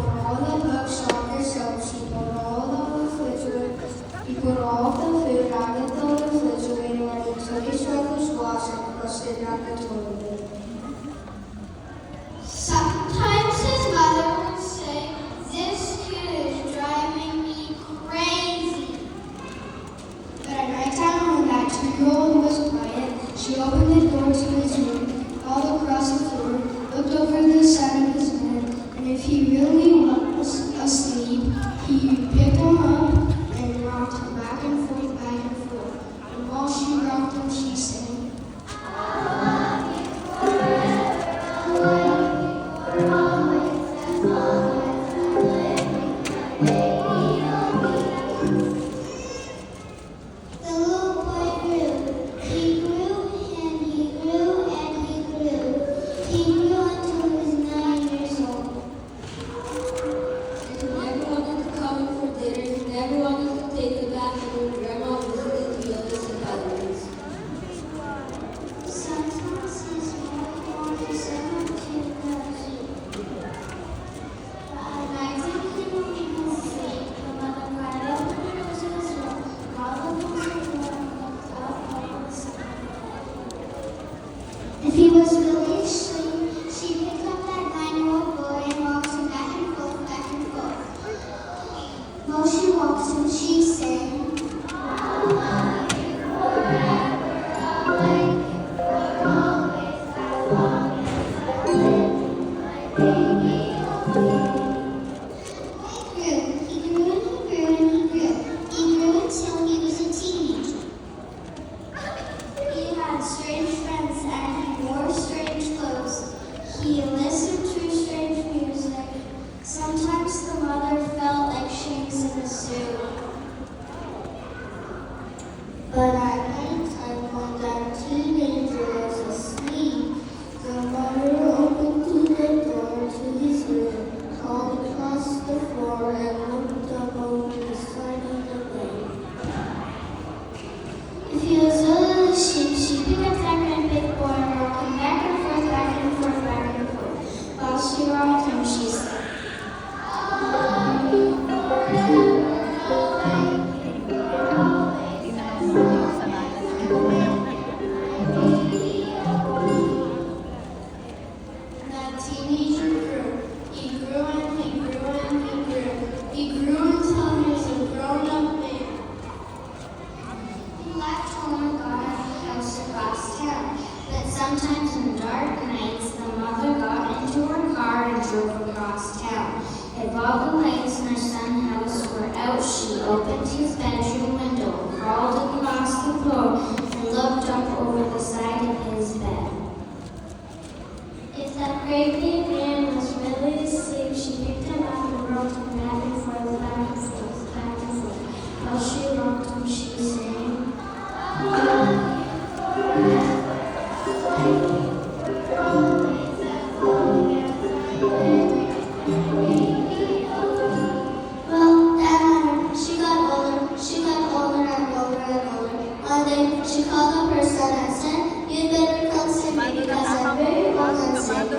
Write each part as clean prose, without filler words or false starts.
put all the books on her shelf. She put all the refrigerator. He put all the food out of the refrigerator and he took his brother's watch and pushed it down the toilet. Sometimes his mother would say, "This kid is driving me crazy." But at nighttime, when that 2-year-old was quiet, she opened the door to his room, crawled across the floor, looked over the side of his bed, and if he really was asleep, he picked him up and rocked him back and forth, back and forth. And while she rocked him, she sang, The little boy grew. He grew and he grew and he grew. He grew until he was 9 years old. And he never wanted to come in for dinner. He never wanted to take a bath when Grandma visited the others and others. Sometimes his mother wanted someone to nurse. But at night when he was asleep, the mother cried out the windows of his room, called the books of the door, and looked out over the sky. If he was really asleep, she picked up that 9-year-old boy and rocked him back and forth, back and forth. While she rocked him, she sang, He grew and he grew and he grew. He grew until he was a teenager. He had strange friends and he wore strange clothes. He listened to strange music. Sometimes the mother felt like she was in a zoo. But at nighttime, when that teenager was asleep, the mother opened the door to his room, crawled across the floor, and looked up over the side of the bed. If he was really asleep, she picked up that great big boy and rocked him back and forth, back and forth, back and forth. While she rocked him, she said, and that teenager grew. He grew and he grew and he grew. He grew until he was a grown-up man. He left home and got a house across town. But sometimes on dark nights, the mother got into her car and drove across town. If all the lights in her son's house were out, she opened his bedroom window, crawled across the floor, and looked up over the side of his bed. If that great big man was really asleep, she picked him up and rocked him back and forth, back and forth, back and forth. While she rocked him, she sang, Well, that night, she got older and older and older. One day, she called up her son and said, "You'd better come see me because I'm very old and sick."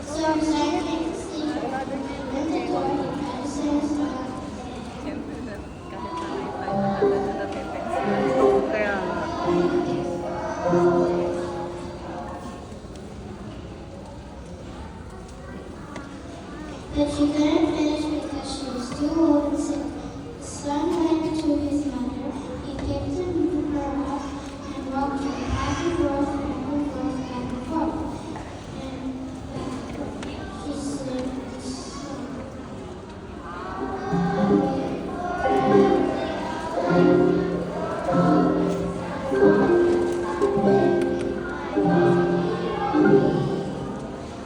So her son came to see her. At the door, he tried to say his name. But she couldn't finish because she was too old and sick. The son went to his mother. He picked her up and rocked her back and forth, back and forth, back and forth. And she said,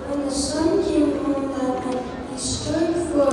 when the son came home that night, he stood for a